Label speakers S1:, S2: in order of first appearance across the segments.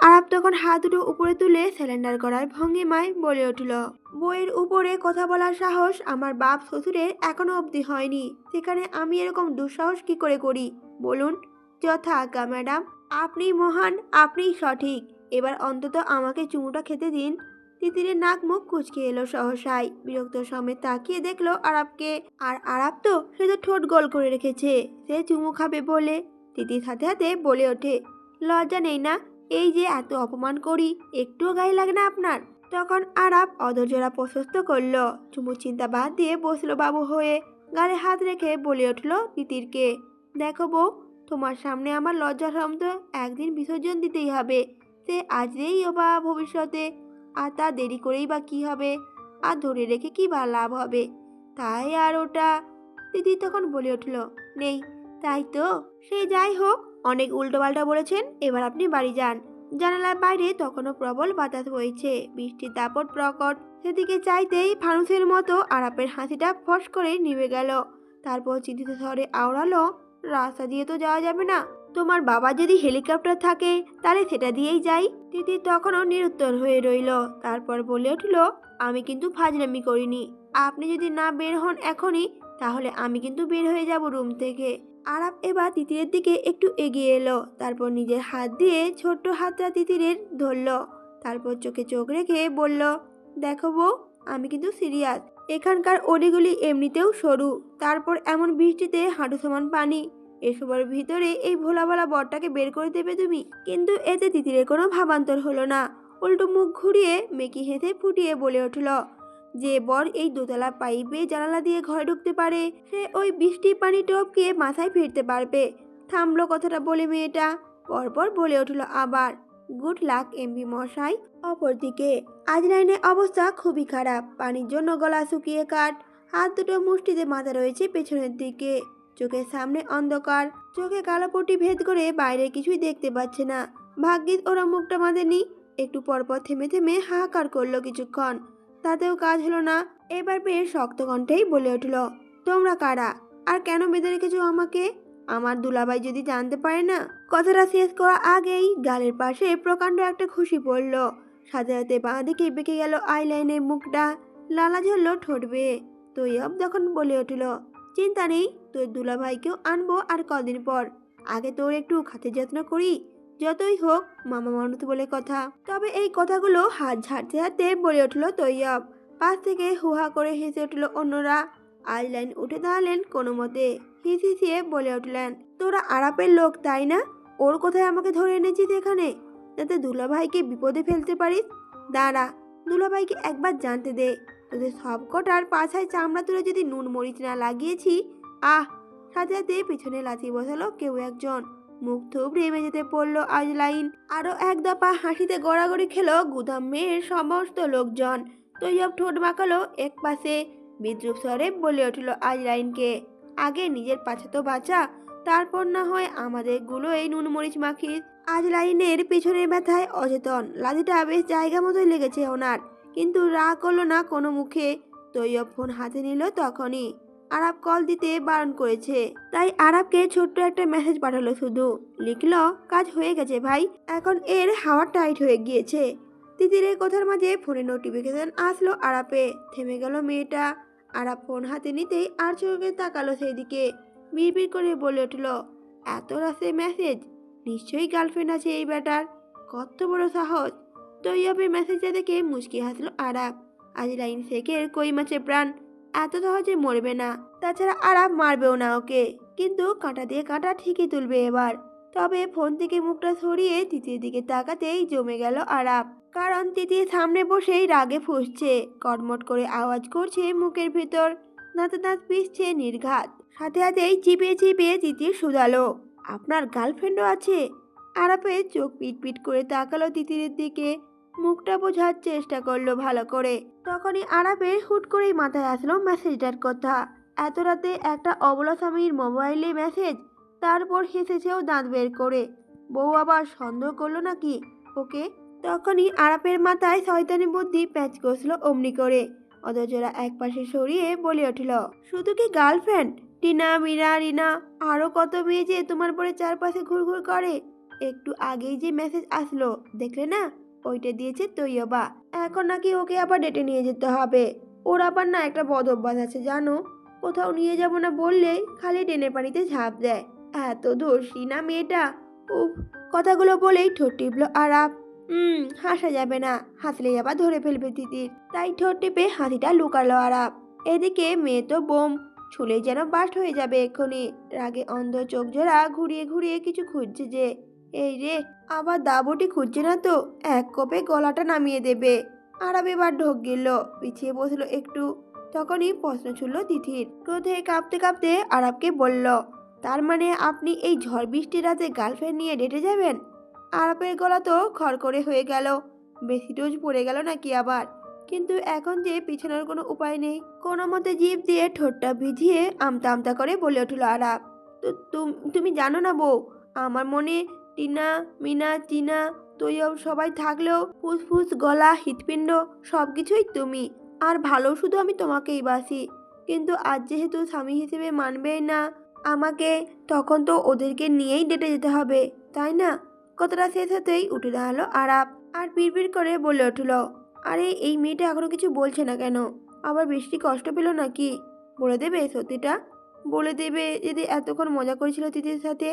S1: আরাপ তখন হাত দুটো উপরে তুলে সিলিন্ডার করার ভঙ্গিমায় বলে উঠল, বইয়ের উপরে কথা বলার সাহস আমার বাপ শ্বশুরের এখনো অবধি হয়নি, সেখানে আমি এরকম দুঃসাহস কি করে করি বলুন? যথা আজ্ঞা ম্যাডাম, আপনি মহান, আপনিই সঠিক। এবার অন্তত আমাকে চুমুটা খেতে দিন। তিতিরের নাক মুখ কুচকে এলো সহসায়, বিরক্ত সমেত তাকিয়ে দেখলো আরাপকে। আর আরাপ তো সে তো ঠোঁট গোল করে রেখেছে, সে চুমু খাবে বলে। তিতির হাতে হাতে বলে ওঠে, লজ্জা নেই না? এই যে এত অপমান করি, একটুও গায়ে লাগে না আপনার? তখন আরাপ অধৈর্যরা প্রশস্ত করলো, চুমুর চিন্তা বাদ দিয়ে বসলো বাবু হয়ে। গালে হাত রেখে বলে উঠলো তিতিরকে, দেখো বউ, তোমার সামনে আমার লজ্জার তো একদিন বিসর্জন দিতেই হবে। সে আজ নেই বা ভবিষ্যতে। আর তা দেরি করেই বা কি হবে? আর ধরে রেখে কি বা লাভ হবে? তাই আর ওটা। দিদি তখন বলে উঠল, নেই। তাই তো, সে যাই হোক, অনেক উল্টোপাল্টা বলেছেন, এবার আপনি বাড়ি যান। জানালার বাইরে তখনও প্রবল বাতাস বইছে, বৃষ্টির দাপট প্রকট। সেদিকে চাইতেই ফানুসের মতো আরাপের হাসিটা ফস করে নিভে গেল। তারপর চিন্তিত স্বরে আওড়ালো, রাস্তা দিয়ে তো যাওয়া যাবে না। তোমার বাবা যদি হেলিকপ্টার থাকে তাহলে সেটা দিয়েই যাই। দিদি তখনও নিরুত্তর হয়ে রইল। তারপর বলে উঠল, আমি কিন্তু ফাজলামি করিনি। আপনি যদি না বের হন এখনই, তাহলে আমি কিন্তু বের হয়ে যাব রুম থেকে। আরাপ এবার তিতিরের দিকে একটু এগিয়ে এলো, তারপর নিজের হাত দিয়ে ছোট্ট হাতটা তিতিরের ধরল। তারপর চোখে চোখ রেখে বলল, দেখো বউ, আমি কিন্তু সিরিয়াস। এখানকার অলিগুলি এমনিতেও সরু, তারপর এমন বৃষ্টিতে হাঁটু সমান পানি। এসবের ভিতরে এই ভোলা ভালা বরটাকে বের করে দেবে তুমি? কিন্তু এতে তিতিরের কোনো ভাবান্তর হলো না, উল্টো মুখ ঘুরিয়ে মেকি হেসে ফুটিয়ে বলে উঠল, যে বর এই দোতলা পাইপে জানালা দিয়ে ঘরে ঢুকতে পারে, সে ওই বৃষ্টির পানি টপকে মাথায় ফিরতে পারবে। থামলো কথাটা বলে মেয়েটা, পরপর বলে উঠল আবার, গুড লাক এমপি মশাই। অপরদিকে আজরাইনের অবস্থা খুবই খারাপ, পানির জন্য গলা শুকিয়ে কাঠ। হাত দুটো মুষ্টিতে মাথা রয়েছে পেছনের দিকে, চোখের সামনে অন্ধকার, চোখে কালো পট্টি ভেদ করে বাইরে কিছুই দেখতে পাচ্ছে না। ভাগ্যিস ওরা মুখটা বাঁধেনি। একটু পরপর থেমে থেমে হাহাকার করলো কিছুক্ষণ, তাতেও কাজ হলো না। এবার বেশ শক্ত কণ্ঠেই বলে উঠল, তোমরা কারা? আর কেন বেঁধে রেখেছো আমাকে? আমার দুলাভাই যদি জানতে পারে না। কথাটা শেষ করার আগেই গালের পাশে প্রকাণ্ড একটা খুশি পড়ল। সাথে সাথে বাঁ দিকে বেঁকে গেল আইলাইনের মুখটা, লালা ঝরল ঠোঁট বেয়ে। তৈয়ব তখন বলে উঠল, চিন্তা নেই, তোর দুলাভাইকেও আনবো আর কদিন পর। আগে তোর একটু খাতির যত্ন করি, যতই হোক মামা মানুষ বলে কথা। তবে এই কথাগুলো হাত ঝাড়তে হাতে বলে উঠল তৈয়ব। পাশ থেকে হুহা করে হেসে উঠল অন্যরা। আইলাইন উঠে দাঁড়ালেন কোনো মতে, হিসিয়ে বলে উঠলেন, তোরা আরাপের লোক তাই না? ওর কোথায় আমাকে ধরে এনেছিস এখানে, যাতে দুলাভাইকে বিপদে ফেলতে পারিস? দাঁড়া, দুলাভাইকে একবার জানতে দে, তোদের সব কটার পাছায় চামড়া তুলে যদি নুন মরিচ না লাগিয়েছি। আহ! সাথে সাথে পিছনে লাথি বসালো কেউ একজন। মুখ থুবড়ে মেঝেতে পড়লো আজলাইন। আরো এক দফা হাসিতে গড়াগড়ি খেলো গুদাম মেয়ের সমস্ত লোকজন। তৈয়ব ঠোঁট বাঁকালো এক পাশে, বিদ্রুপ স্বরে বলে উঠল আজলাইনকে, আগে নিজের পাছা তো বাঁচা, তারপর না হয় আমাদের গুলো এই নুন মরিচ মাখিস। আজলাইনের পিছনের ব্যথায় অচেতন, লাঠিটা বেশ জায়গা মতোই লেগেছে ওনার, কিন্তু রাগ করলো না কোনো মুখে। তৈয়ব ফোন হাতে নিল তখনই। আরাপ কল দিতে বারণ করেছে, তাই আরাপকে ছোট্ট একটা মেসেজ পাঠালো, শুধু লিখলো, কাজ হয়ে গেছে ভাই, এখন এর হাওয়া টাইট হয়ে গিয়েছে। তিতিরের কথার মাঝে ফোনে নোটিফিকেশন আসলো আরাপে, থেমে গেল মেয়েটা। আরাপ ফোন হাতে নিতেই আর চোখে তাকালো সেই দিকে, বিড়বিড় করে বলে উঠল, এত রাতে মেসেজ, নিশ্চয়ই গার্লফ্রেন্ড আছে এই ব্যাটার, কত বড় সাহস। তৈয়বের মেসেজটা দেখে মুচকি হাসলো আরাপ। আজরাইন শেখের কই মাছে প্রাণ, এত সহজে মরবে না, তাছাড়া আরাপ মারবেও না ওকে, কিন্তু কাঁটা দিয়ে কাঁটা ঠিকই তুলবে এবার। তবে ফোন থেকে মুখটা সরিয়ে তিতির দিকে তাকাতেই জমে গেল আরাপ, কারণ তিতির সামনে বসেই রাগে ফুঁসছে, কটমট করে আওয়াজ করছে মুখের ভেতর, দাঁতে দাঁত পিষছে নির্ঘাত। সাথে সাথেই চিপিয়ে চিপিয়ে তিতির শুধালো, আপনার গার্লফ্রেন্ডও আছে? আরাপের চোখ পিট পিট করে তাকালো তিতিরের দিকে, মুখটা বোঝার চেষ্টা করলো ভালো করে। তখনই আরাপের হুট করেই মাথায় আসলো মেসেজটার কথা। এত রাতে একটা অবলা স্বামীর মোবাইলে মেসেজ, তারপর হেসেছেও দাঁত বের করে। বউ আবার সন্দেহ করলো নাকি ওকে? তখনই আরাপের মাথায় শয়তানি বুদ্ধি প্যাচ কষলো অমনি করে। অধৈর্যরা এক পাশে সরিয়ে বলে উঠল, শুধু কি গার্লফ্রেন্ড, টিনা, মীরা, রিনা, আরো কত মেয়ে যে তোমার পরে চারপাশে ঘুরঘুর করে, একটু আগেই যে মেসেজ আসলো দেখলে না, ওইটা দিয়েছে তৈয়বা। এখন নাকি ওকে আবার ডেটে নিয়ে যেতে হবে। ওর আবার না একটা বদ অভ্যাস আছে জানো, কোথাও নিয়ে যাব না বললেই খালি ডেনের পানিতে ঝাঁপ দেয়। এত দোষী না মেয়েটা। উফ। কথাগুলো বলেই ঠোঁট টিপলো আরাপ। হাসা যাবে না, হাসলেই আবার ধরে ফেলবে তিতির, তাই ঠোঁট টিপে হাসিটা লুকালো আরাপ। এদিকে মেয়ে তো বোম, ছুলেই যেন বাস্ট হয়ে যাবে এক্ষুনি। রাগে অন্ধ চোখ জোড়া ঘুরিয়ে ঘুরিয়ে কিছু খুঁজছে যে। এই রে, আবার দাবটি খুঁজছে না তো এক কোপে গলাটা নামিয়ে দেবে। আরাপ এবার ঢোক গেল, পিছিয়ে বসলো একটু। তখনই প্রশ্ন ছুড়ল তিথির। ক্রোধে কাঁপতে কাঁপতে আরাপকে বলল, তার মানে আপনি এই ঝড় বৃষ্টির রাতে গার্লফ্রেন্ড নিয়ে ডেটে যাবেন? আরাপের গলা তো খড়খড়ে হয়ে গেল। বেশি ডোজ পড়ে গেল নাকি আবার? কিন্তু এখন যে পিছানোর কোনো উপায় নেই। কোনো মতে জিভ দিয়ে ঠোঁটটা ভিজিয়ে আমতা আমতা করে বলে উঠল আরাপ, তুমি জানো না বউ, আমার মনে টিনা, মিনা, চিনা, তৈয়ব সবাই থাকলেও ফুসফুস, গলা, হৃৎপিণ্ড সবকিছুই তুমি। আর ভালো শুধু আমি তোমাকেই বাসি। কিন্তু আজ যেহেতু স্বামী হিসেবে মানবেই না আমাকে, তখন তো ওদেরকে নিয়েই ডেটে যেতে হবে, তাই না? কথাটা শেষ হতেই উঠে দাঁড়ালো আরাপ আর বিড়বিড় করে বলে উঠল, আরে এই মেয়েটা এখনো কিছু বলছে না কেন? আবার বৃষ্টি কষ্ট পেল নাকি? বলে দেবে সত্যিটা? বলে দেবে যদি এতক্ষণ মজা করেছিল তিথির সাথে।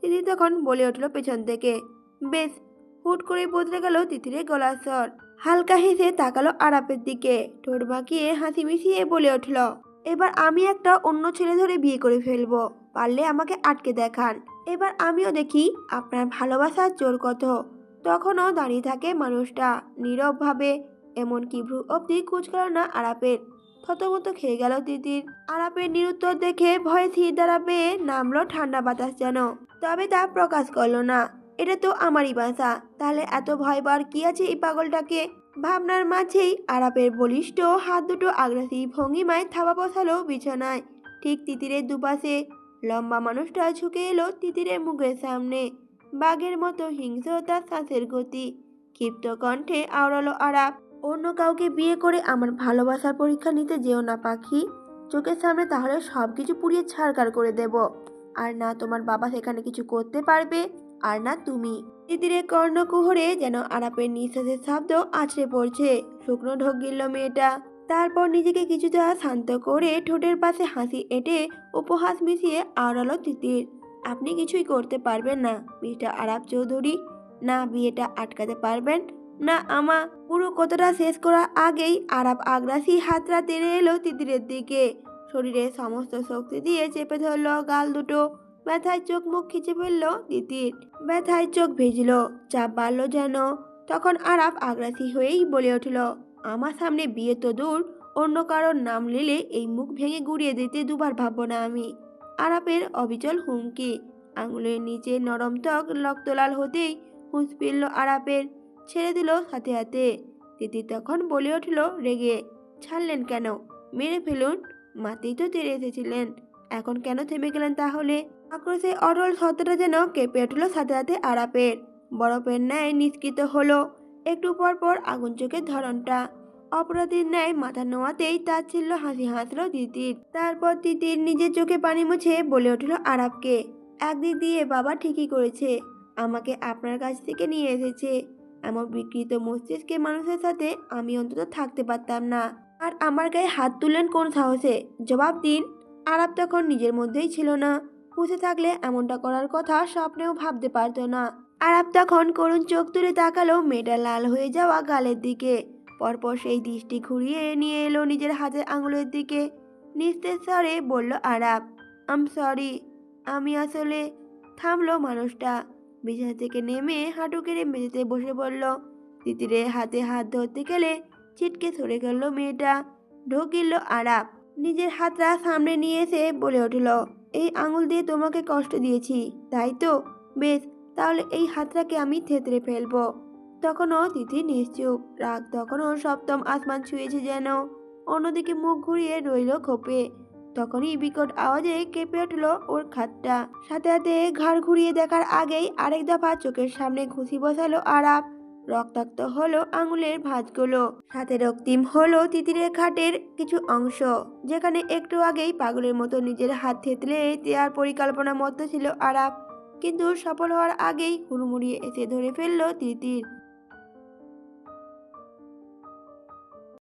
S1: তিথি তখন বলে উঠল পেছন থেকে, বেশ। হুট করে বদলে গেল তিতিরের গলার স্বর। হালকা হেসে তাকালো আরাপের দিকে, ঠোঁট বাঁকিয়ে হাসি মিশিয়ে বলে উঠল, এবার আমি একটা অন্য ছেলে ধরে বিয়ে করে ফেলবো, পারলে আমাকে আটকে দেখান। এবার আমিও দেখি আপনার ভালোবাসার জোর কত। তখনও দাঁড়িয়ে থাকে মানুষটা নীরব ভাবে, এমনকি ভ্রু অব্দি কুচকাল না আরাপের। থতমত খেয়ে গেল তিতির। আরাপের নিরুত্তর দেখে ভয়ে স্থির দাঁড়াবে নামলো ঠান্ডা বাতাস যেন। তবে তা প্রকাশ করলো না। এটা তো আমারই বাসা, তাহলে এত ভয় পাওয়ার কি আছে এই পাগলটাকে? ভাবনার মাঝেই আরাপের বলিষ্ঠ হাত দুটো আগ্রাসী ভঙ্গিমায় থাবা বসালো বিছানায়, ঠিক তিতিরের দুপাশে। লম্বা মানুষটা ঝুঁকে এলো তিতিরের মুখের সামনে। বাঘের মতো হিংস্র তার শ্বাসের গতি। ক্ষিপ্ত কণ্ঠে আওড়ালো আরাপ, অন্য কাউকে বিয়ে করে আমার ভালোবাসার পরীক্ষা নিতে যেও না পাখি। চোখের সামনে তাহলে সবকিছু পুড়িয়ে ছাড়কার করে দেব। আর না তোমার বাবা সেখানে কিছু করতে পারবে, আর না তুমি। তিতিরের কর্ণকুহরে যেন আরাপের নিঃশ্বাসের শব্দ আছড়ে পড়ছে। শুকনো ঢোক গিলল মেয়েটা। তারপর নিজেকে কিছুটা শান্ত করে ঠোঁটের পাশে হাসি এঁটে উপহাস মিশিয়ে আওড়ালো তিতির, আপনি কিছুই করতে পারবেন না মিস্টার আরাপ চৌধুরী। না বিয়েটা আটকাতে পারবেন, না আমা। পুরো কথাটা শেষ করার আগেই আরাপ আগ্রাসী হাতটা টেনে এলো তিতিরের দিকে। শরীরের সমস্ত শক্তি দিয়ে চেপে ধরল গাল দুটো। ব্যথায় চোখ মুখ খিচে ফেলল তিতির। ব্যথায় চোখ ভিজল, চাপ বাড়ল যেন। তখন আরাপ আগ্রাসী হয়েই বলে উঠল, আমার সামনে বিয়ে তো দূর, অন্য কারোর নাম নিলে এই মুখ ভেঙে গুড়িয়ে দিতে দুবার ভাববো না আমি। আরাপের অবিচল হুমকি। আঙুলের নিচে নরম ত্বক রক্তলাল হতেই হুঁশ ফিরল আরাপের, ছেড়ে দিল সাথে হাতে। তিতির তখন বলে উঠল রেগে, ছাড়লেন কেন? মেরে ফেলুন, মাতেই তো তেড়ে এসেছিলেন, এখন কেন থেমে গেলেন তাহলে? আক্রোশে অটল সত্তাটা যেন কেঁপে উঠল সাথে সাথে আরাপের। বরফের ন্যায় নিষ্কৃত হলো। একটু পর পর আগুন চোখের ধরনটা। অপরাধীর ন্যায় মাথা নোয়াতেই তাচ্ছিল্য হাসি হাসল তিতির। তারপর তিতির নিজের চোখে পানি মুছে বলে উঠল আরাপকে, একদিক দিয়ে বাবা ঠিকই করেছে, আমাকে আপনার কাছ থেকে নিয়ে এসেছে। এমন বিকৃত মস্তিষ্কের মানুষের সাথে আমি অন্তত থাকতে পারতাম না। আর আমার গায়ে হাত তুললেন কোন সাহসে? জবাব দিন। আরাপ তখন নিজের মধ্যেই ছিল না। বুঝে থাকলে এমনটা করার কথা স্বপ্নেও ভাবতে পারতো না। আরাপ তখন করুণ চোখ তুলে তাকালো মেয়েটা লাল হয়ে যাওয়া গালের দিকে। পরপর সেই দৃষ্টি ঘুরিয়ে নিয়ে এলো নিজের হাতের আঙুলের দিকে। নিস্তেজ স্বরে বলল আরাপ, আম সরি, আমি আসলে। থামলো মানুষটা। বিছানা থেকে নেমে হাঁটু কেড়ে মেঝেতে বসে পড়ল। তিতিরের হাতে হাত ধরতে গেলে ছিটকে সরে গেল মেয়েটা। ঢোকিল আরাপ। নিজের হাতটা সামনে নিয়ে এসে বলে উঠল, এই আঙুল দিয়ে তোমাকে কষ্ট দিয়েছি তাই তো? বেশ, তাহলে এই হাতটাকে আমি থেতড়ে ফেলবো। তখনও তিথি নিশ্চুপ। রাগ তখনও সপ্তম আসমান ছুঁয়েছে যেন। অন্যদিকে মুখ ঘুরিয়ে রইল খোপে। তখনই বিকট আওয়াজে কেঁপে উঠল ওর খাটটা। সাথে সাথে ঘাড় ঘুরিয়ে দেখার আগেই আরেক দফা চোখের সামনে ঘুষি বসালো আরাপ। রক্তাক্ত হলো আঙুলের ভাঁজগুলো। সাথে রক্তিম হলো তিতিরের খাটের কিছু অংশ, যেখানে একটু আগেই পাগলের মতো নিজের হাত থেতলে দেওয়ার পরিকল্পনা মতো ছিল আরাপ। কিন্তু সফল হওয়ার আগেই হুড়মুড়িয়ে এসে ধরে ফেলল তিতির।